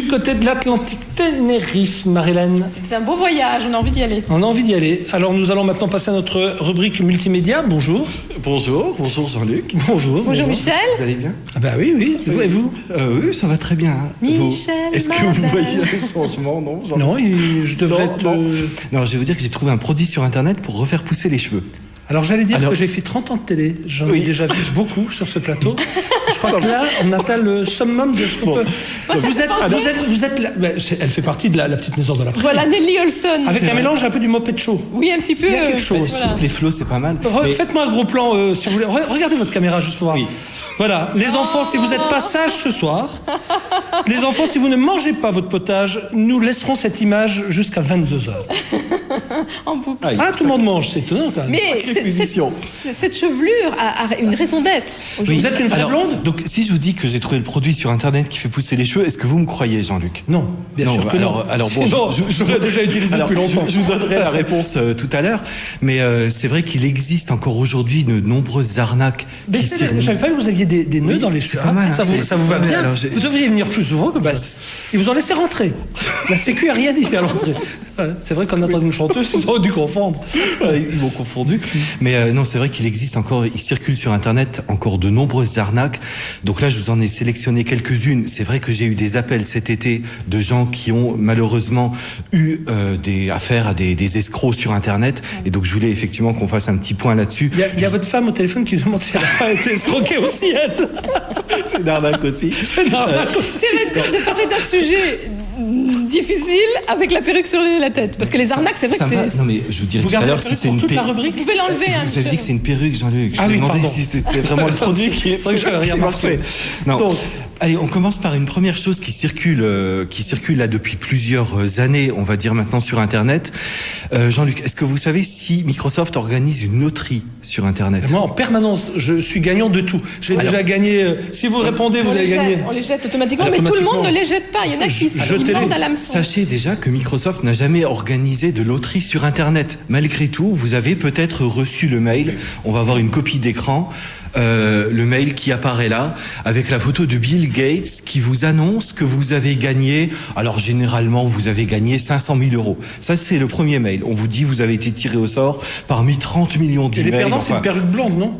côté de l'Atlantique, Tenerife, Marie-Hélène. C'est un beau voyage, on a envie d'y aller. On a envie d'y aller. Alors nous allons maintenant passer à notre rubrique multimédia. Bonjour. Bonjour Jean-Luc. Bonjour. Bonjour Michel. Vous allez bien? Ah bah oui. Et vous? Oui, ça va très bien. Michel, est-ce que vous voyez le changement? Non, non, je devrais être... Non, je vais vous dire que j'ai trouvé un produit sur Internet pour refaire pousser les cheveux. Alors j'allais dire que j'ai fait 30 ans de télé. J'en ai déjà vu beaucoup sur ce plateau. Je crois que là, on atteint le summum de ce qu'on peut... Vous êtes là... Elle fait partie de la petite maison de la presse. Voilà, Nelly Olson. Avec un mélange un peu du Muppet Show. Oui, un petit peu. Il y a quelque chose. Voilà. Les flots, c'est pas mal. Faites-moi un gros plan, si vous voulez. Regardez votre caméra juste pour voir. Oui. Voilà, les enfants, si vous n'êtes pas sages ce soir, les enfants, si vous ne mangez pas votre potage, nous laisserons cette image jusqu'à 22h. En boucle. Tout le monde mange, c'est étonnant ça. Mais cette chevelure a une raison d'être. Vous êtes une vraie blonde? Donc si je vous dis que j'ai trouvé le produit sur Internet qui fait pousser les cheveux, est-ce que vous me croyez, Jean-Luc? Non, bien sûr que non. Alors bon, je l'aurais déjà utilisé depuis longtemps. Je vous donnerai la réponse tout à l'heure, mais c'est vrai qu'il existe encore aujourd'hui de nombreuses arnaques. Je ne savais pas que vous aviez des nœuds dans les cheveux. Pas mal, ça vous va bien. Alors, vous devriez venir plus souvent comme ça. Et vous en laissez rentrer. La Sécu n'a rien dit à l'entrée. C'est vrai qu'en attendant une chanteuse, ils ont dû confondre. Ils m'ont confondu. Mais non, c'est vrai qu'il existe encore, il circule sur Internet encore de nombreuses arnaques. Donc là, je vous en ai sélectionné quelques-unes. C'est vrai que j'ai eu des appels cet été de gens qui ont malheureusement eu des affaires à des escrocs sur Internet. Et donc, je voulais effectivement qu'on fasse un petit point là-dessus. Il y a votre femme au téléphone qui demande si elle n'a pas été escroquée aussi, elle. C'est une arnaque aussi. C'est dur de parler d'un sujet difficile avec la perruque sur la tête. Parce que les arnaques, c'est vrai que c'est... Non, mais je vous dirais tout à l'heure si c'est une perruque. Vous pouvez l'enlever. Vous avez dit que c'est une perruque, Jean-Luc. Je me demandais si c'était vraiment le produit qui est... C'est vrai que je n'avais rien marqué. Non. Donc, allez, on commence par une première chose qui circule là depuis plusieurs années, on va dire maintenant sur Internet. Jean-Luc, est-ce que vous savez si Microsoft organise une loterie sur Internet? Moi, en permanence, je suis gagnant de tout. J'ai déjà gagné. Si vous répondez, vous avez gagné. On les jette automatiquement, mais tout le monde ne les jette pas. Il y en a qui mordent à l'hameçon. Sachez déjà que Microsoft n'a jamais organisé de loterie sur Internet. Malgré tout, vous avez peut-être reçu le mail. On va avoir une copie d'écran. Le mail qui apparaît là avec la photo de Bill Gates qui vous annonce que vous avez gagné, alors généralement vous avez gagné 500 000 euros. Ça c'est le premier mail. On vous dit vous avez été tiré au sort parmi 30 millions d'emails. Et les perdants c'est une perruque blonde, non?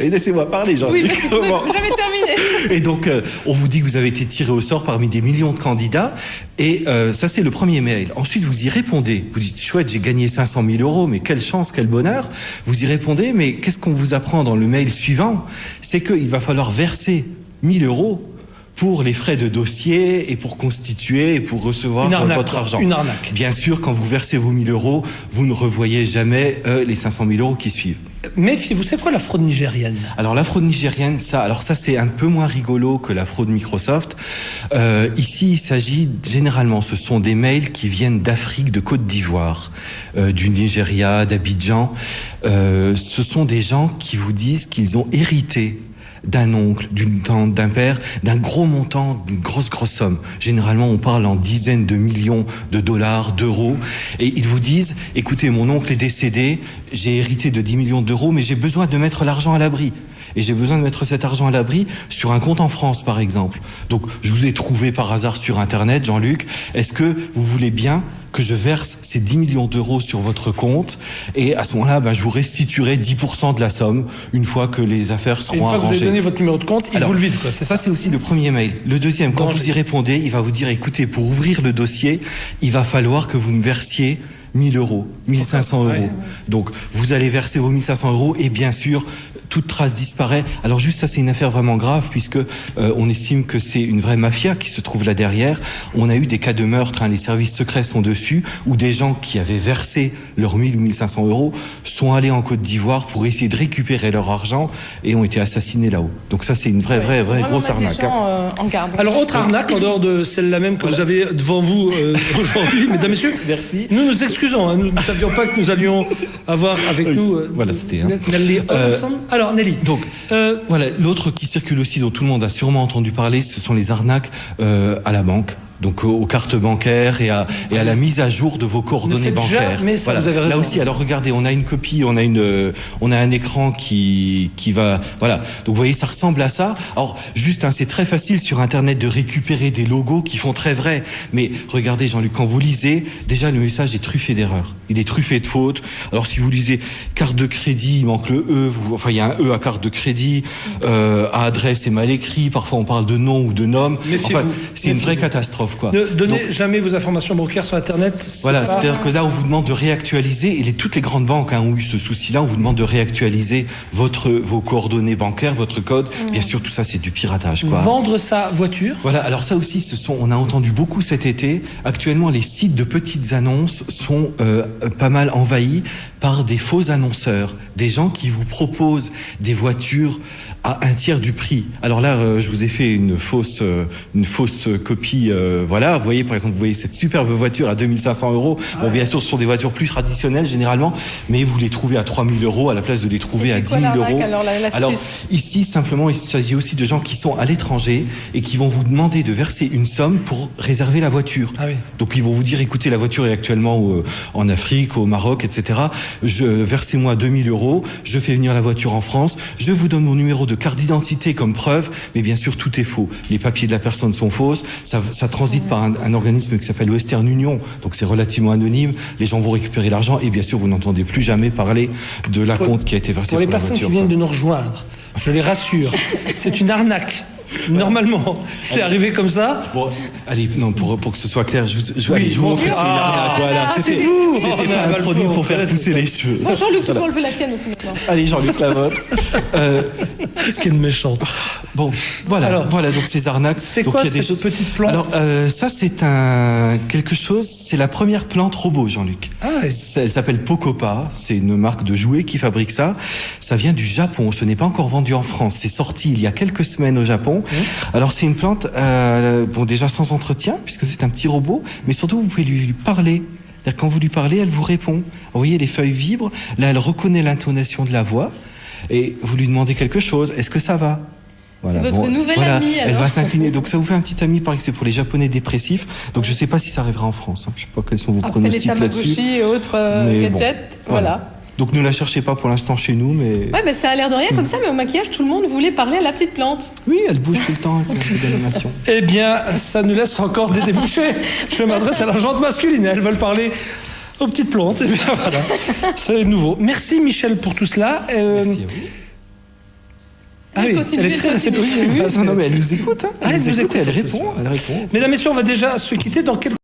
Et laissez-moi parler, Jean-Luc. Oui, mais jamais terminé. Et donc, on vous dit que vous avez été tiré au sort parmi des millions de candidats. Et ça, c'est le premier mail. Ensuite, vous y répondez. Vous dites, chouette, j'ai gagné 500 000 euros, mais quelle chance, quel bonheur. Vous y répondez, mais qu'est-ce qu'on vous apprend dans le mail suivant? C'est qu'il va falloir verser 1000 euros pour les frais de dossier et pour constituer et pour recevoir votre argent. Une arnaque. Bien sûr, quand vous versez vos 1000 euros, vous ne revoyez jamais les 500 000 euros qui suivent. Méfiez-vous, c'est quoi la fraude nigérienne? Alors la fraude nigérienne, ça c'est un peu moins rigolo que la fraude Microsoft. Ici, il s'agit généralement, ce sont des mails qui viennent d'Afrique, de Côte d'Ivoire, du Nigeria, d'Abidjan. Ce sont des gens qui vous disent qu'ils ont hérité d'un oncle, d'une tante, d'un père, d'un gros montant, d'une grosse somme. Généralement, on parle en dizaines de millions de dollars, d'euros. Et ils vous disent, écoutez, mon oncle est décédé, j'ai hérité de 10 millions d'euros, mais j'ai besoin de mettre l'argent à l'abri. Et j'ai besoin de mettre cet argent à l'abri sur un compte en France, par exemple. Donc, je vous ai trouvé par hasard sur Internet, Jean-Luc. Est-ce que vous voulez bien que je verse ces 10 millions d'euros sur votre compte? Et à ce moment-là, je vous restituerai 10% de la somme une fois que les affaires seront arrangées. Une fois que vous avez donné votre numéro de compte, il vous le vide, quoi. Ça, c'est aussi le premier mail. Le deuxième, quand vous y répondez, il va vous dire, écoutez, pour ouvrir le dossier, il va falloir que vous me versiez 1000 euros, 1500 euros. Ouais. Donc, vous allez verser vos 1500 euros et bien sûr, toute trace disparaît. Alors juste ça, c'est une affaire vraiment grave puisque on estime que c'est une vraie mafia qui se trouve là derrière. On a eu des cas de meurtre, les services secrets sont dessus, où des gens qui avaient versé leurs 1000 ou 1500 euros sont allés en Côte d'Ivoire pour essayer de récupérer leur argent et ont été assassinés là-haut. Donc ça, c'est une vraie grosse arnaque. En garde. Alors autre arnaque en dehors de celle-là même que vous avez devant vous aujourd'hui, mesdames, messieurs. Merci. Nous nous excusons, nous ne savions pas que nous allions avoir avec nous voilà, c'était Nelly Olson. Alors Nelly. Donc voilà, l'autre qui circule aussi, dont tout le monde a sûrement entendu parler, ce sont les arnaques à la banque. Donc aux cartes bancaires et à la mise à jour de vos coordonnées bancaires. Mais ça, vous avez raison. Là aussi, alors regardez, on a une copie, on a un écran qui va, voilà. Donc vous voyez, ça ressemble à ça. Alors juste, c'est très facile sur Internet de récupérer des logos qui font très vrai. Mais regardez, Jean-Luc, quand vous lisez, déjà le message est truffé d'erreurs. Il est truffé de fautes. Alors si vous lisez carte de crédit, il manque le E. Il y a un E à carte de crédit. À adresse, c'est mal écrit. Parfois, on parle de nom ou de nom. Enfin, c'est une vraie catastrophe. Quoi. Ne donnez jamais vos informations bancaires sur Internet. Voilà, c'est-à-dire que là, on vous demande de réactualiser, et toutes les grandes banques ont eu ce souci-là, on vous demande de réactualiser vos coordonnées bancaires, votre code. Bien sûr, tout ça, c'est du piratage. Quoi. Vendre sa voiture. Voilà, alors ça aussi, on a entendu beaucoup cet été. Actuellement, les sites de petites annonces sont pas mal envahis par des faux annonceurs, des gens qui vous proposent des voitures à un tiers du prix. Alors là, je vous ai fait une fausse copie. Voilà, vous voyez, par exemple, vous voyez cette superbe voiture à 2500 €. Bon, bien sûr, ce sont des voitures plus traditionnelles généralement, mais vous les trouvez à 3000 € à la place de les trouver à 10 000 €. Alors ici, simplement, il s'agit aussi de gens qui sont à l'étranger et qui vont vous demander de verser une somme pour réserver la voiture. Ah oui. Donc ils vont vous dire, écoutez, la voiture est actuellement en Afrique, au Maroc, etc. Versez-moi 2000 €, je fais venir la voiture en France, je vous donne mon numéro de carte d'identité comme preuve, mais bien sûr tout est faux. Les papiers de la personne sont fausses, ça transite par un organisme qui s'appelle Western Union, donc c'est relativement anonyme, les gens vont récupérer l'argent et bien sûr vous n'entendez plus jamais parler de la compte qui a été versée pour la voiture. Pour les personnes qui viennent de nous rejoindre, je les rassure, c'est une arnaque. Normalement, c'est arrivé comme ça. Bon, allez, non, pour que ce soit clair, je vous montre que c'est une arnaque. Voilà, c'est vous. C'était pas un produit pour faire pousser les cheveux. Bon, Jean-Luc, tu peux enlever la tienne aussi maintenant. Allez, Jean-Luc, la vôtre. Quelle méchante. Bon, voilà, donc ces arnaques. C'est donc, quoi cette petite plante? Alors, ça, c'est quelque chose, c'est la première plante robot, Jean-Luc. Elle s'appelle Pocopa, c'est une marque de jouets qui fabrique ça. Ça vient du Japon, ce n'est pas encore vendu en France. C'est sorti il y a quelques semaines au Japon. Alors, c'est une plante, déjà sans entretien, puisque c'est un petit robot, mais surtout, vous pouvez lui parler. C'est-à-dire, quand vous lui parlez, elle vous répond. Vous voyez, les feuilles vibrent. Là, elle reconnaît l'intonation de la voix. Et vous lui demandez quelque chose. Est-ce que ça va? Voilà, c'est votre nouvelle amie, alors. Elle va s'incliner. Donc ça vous fait un petit ami, par exemple, c'est pour les Japonais dépressifs. Donc je ne sais pas si ça arrivera en France. Je ne sais pas quels sont vos pronostics là-dessus. Après les Tamagotchi et autres gadgets, voilà. Donc ne la cherchez pas pour l'instant chez nous, mais... Ouais, mais ça a l'air de rien comme ça, mais au maquillage, tout le monde voulait parler à la petite plante. Oui, elle bouge tout le temps, elle fait un peu d'animation. Eh bien, ça nous laisse encore des débouchés. Je m'adresse à la gente masculine, elles veulent parler aux petites plantes. Et bien voilà, c'est nouveau. Merci Michel pour tout cela. Merci à vous. Ah oui, elle est très réceptive. Non, mais elle nous écoute. Elle nous écoute, elle répond. Mesdames, Messieurs, on va déjà se quitter dans quelques